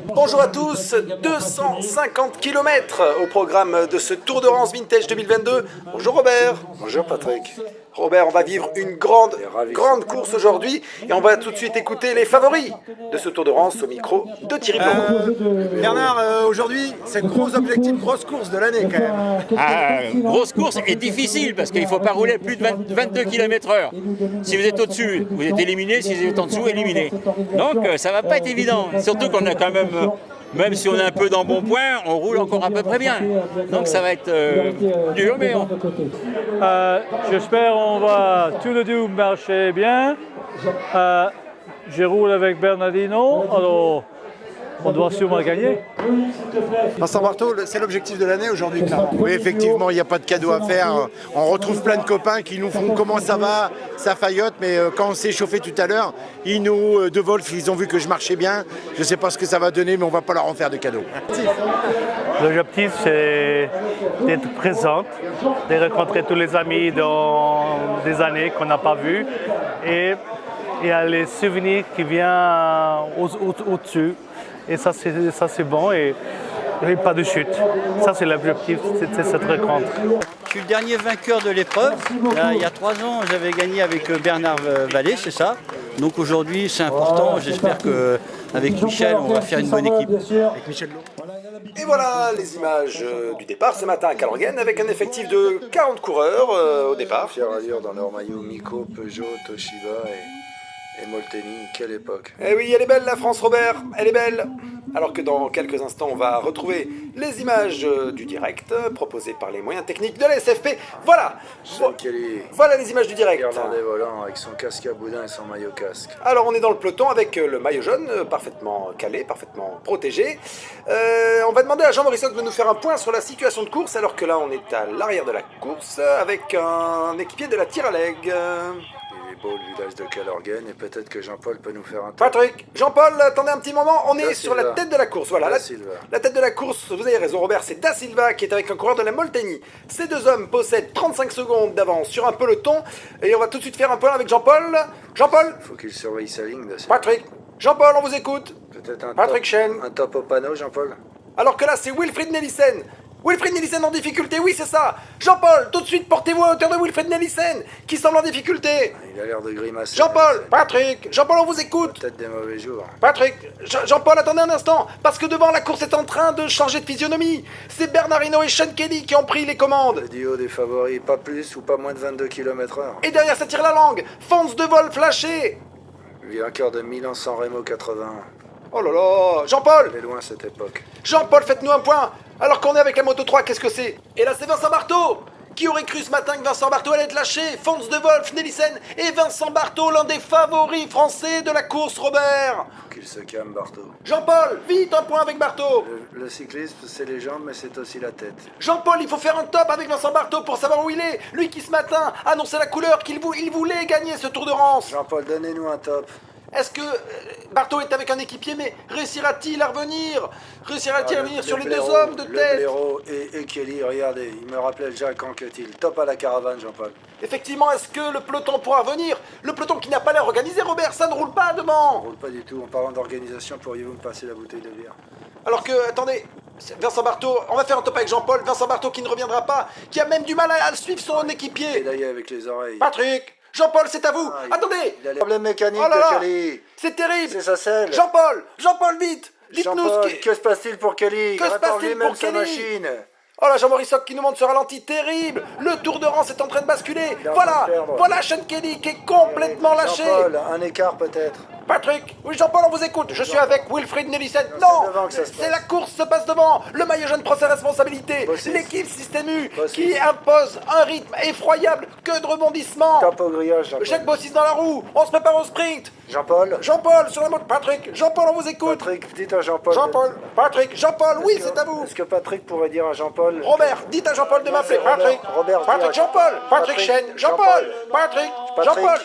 Bonjour à tous, 250 km au programme de ce Tour de Rance Vintage 2022. Bonjour Robert. Bonjour Patrick. Robert, on va vivre une grande course aujourd'hui et on va tout de suite écouter les favoris de ce Tour de Rance au micro de Thierry Florent. Bernard, aujourd'hui, c'est le gros objectif, grosse course de l'année quand même. Grosse course et difficile parce qu'il ne faut pas rouler plus de 22 km/h. Si vous êtes au-dessus, vous êtes éliminé. Si vous êtes en dessous, éliminé. Donc ça ne va pas être évident. Surtout qu'on a quand même si on est un peu dans bon point, on roule encore à peu près bien. Donc ça va être dur, mais j'espère qu'on va tous les deux marcher bien. Je roule avec Bernardino, alors on doit sûrement gagner. Vincent Barthaud, c'est l'objectif de l'année aujourd'hui, clairement. Oui, effectivement, il n'y a pas de cadeau à faire. On retrouve plein de copains qui nous font comment ça va, ça faillote, mais quand on s'est chauffé tout à l'heure, De Wolf, ils ont vu que je marchais bien. Je ne sais pas ce que ça va donner, mais on ne va pas leur en faire de cadeau. L'objectif, c'est d'être présente, de rencontrer tous les amis dans des années qu'on n'a pas vus. Et il y a les souvenirs qui viennent au-dessus. Et ça c'est bon et pas de chute. Ça c'est l'objectif de cette rencontre. Je suis le dernier vainqueur de l'épreuve. Il y a 3 ans, j'avais gagné avec Bernard Vallée, c'est ça. Donc aujourd'hui, c'est important. J'espère qu'avec Michel, on va faire une bonne équipe. Avec Michel Lowe. Et voilà les images du départ ce matin à Calorgen avec un effectif de 40 coureurs au départ. Fière allure dans leur maillot Miko, Peugeot, Toshiba et Molteni, quelle époque. Eh oui, elle est belle la France, Robert, elle est belle. Alors que dans quelques instants, on va retrouver les images du direct proposées par les moyens techniques de la SFP. Voilà. Sean Kelly, Voilà les images du direct. irlandais volant avec son casque à boudin et son maillot casque. Alors on est dans le peloton avec le maillot jaune parfaitement calé, parfaitement protégé. On va demander à Jean Morissoc de nous faire un point sur la situation de course alors que là on est à l'arrière de la course avec un équipier de la tire à leg. Il est beau le village de Calorgen et peut-être que Jean-Paul peut nous faire un tour. Patrick, Jean-Paul, attendez un petit moment, on est Da sur Silva. la tête de la course. Voilà, Da Silva. la tête de la course, vous avez raison Robert, c'est Da Silva qui est avec un coureur de la Molteni. Ces deux hommes possèdent 35 secondes d'avance sur un peloton et on va tout de suite faire un point avec Jean-Paul. Jean-Paul, Faut qu'il surveille sa ligne, Da Silva. Patrick, Jean-Paul, on vous écoute. Peut-être un Patrick top, Chen. un top au panneau, Jean-Paul. Alors que là, c'est Wilfried Nelissen. Wilfried Nelissen en difficulté, oui, c'est ça. Jean-Paul, tout de suite, portez-vous à hauteur de Wilfried Nelissen, qui semble en difficulté. Il a l'air de grimacer. Jean-Paul, Patrick, Jean-Paul, on vous écoute. Peut-être des mauvais jours. Patrick, Jean-Paul, attendez un instant, parce que devant, la course est en train de changer de physionomie. C'est Bernardino et Sean Kelly qui ont pris les commandes. Le duo des favoris, pas plus ou pas moins de 22 km/h. Et derrière, ça tire la langue. Fonce de Wolf lâché. Vainqueur de Milan-San Remo 81. Oh là là, Jean-Paul. Elle est loin cette époque. Jean-Paul, faites-nous un point. Alors qu'on est avec la Moto 3, qu'est-ce que c'est? Et là, c'est Vincent Barthaud. Qui aurait cru ce matin que Vincent Barthaud allait être lâché? Fonce de Wolf, Nelissen et Vincent Barthaud, l'un des favoris français de la course, Robert. Faut qu'il se calme, Barthaud. Jean-Paul, vite un point avec Barthaud. Le cyclisme, c'est les jambes, mais c'est aussi la tête. Jean-Paul, il faut faire un top avec Vincent Barthaud pour savoir où il est. Lui qui ce matin annonçait la couleur qu'il voulait gagner ce Tour de Rance. Jean-Paul, donnez-nous un top. Est-ce que Barthaud est avec un équipier, mais réussira-t-il à revenir? Réussira-t-il à venir sur les deux hommes de Le tête? blaireau et Kelly, regardez, il me rappelait Jacques Anquetil. Top à la caravane, Jean-Paul. Effectivement, est-ce que le peloton pourra revenir? Le peloton qui n'a pas l'air organisé, Robert, ça ne roule pas On devant. roule pas du tout. En parlant d'organisation, pourriez-vous me passer la bouteille de bière? Alors que, attendez, Vincent Barthaud, on va faire un top avec Jean-Paul. Vincent Barthaud qui ne reviendra pas, qui a même du mal à suivre son équipier. Médaillé avec les oreilles. Patrick, Jean-Paul, c'est à vous. Attendez. Il a les problèmes mécaniques Oh là là. de Kelly. C'est terrible. C'est sa selle. Jean-Paul, vite. Dites-nous ce Jean-Paul, qui... que se passe-t-il pour Kelly? Que se Répare passe-t-il lui-même pour sa Kelly? machine. Oh là, Jean Morissoc qui nous montre ce ralenti terrible. Le Tour de Rance est en train de basculer. Il est en train de perdre. Voilà Sean Kelly qui est complètement lâché. Jean-Paul, un écart peut-être. Patrick, oui Jean-Paul, on vous écoute. Je suis avec Wilfried Nelissen. c'est Non, devant que ça se passe. c'est la course se passe devant. Le maillot jaune prend ses responsabilités. Bossis. L'équipe Système U Bossis. qui impose un rythme effroyable. Que de rebondissements. Top au grillage, Jean-Paul. Jacques Bossis dans la roue. On se prépare au sprint. Jean-Paul. Jean-Paul sur la moto. Patrick, Jean-Paul, on vous écoute. Patrick, dites à Jean-Paul. Jean-Paul, Patrick, Jean-Paul, oui, Est-ce que- c'est à vous. Est-ce que Patrick pourrait dire à Jean-Paul? Robert, dites à Jean-Paul de m'appeler. Robert. Patrick, Robert, Patrick, dis à- Jean-Paul, Patrick Patrick, Chen, Jean-Paul, Jean-Paul. Patrick, Patrick. Jean-Paul.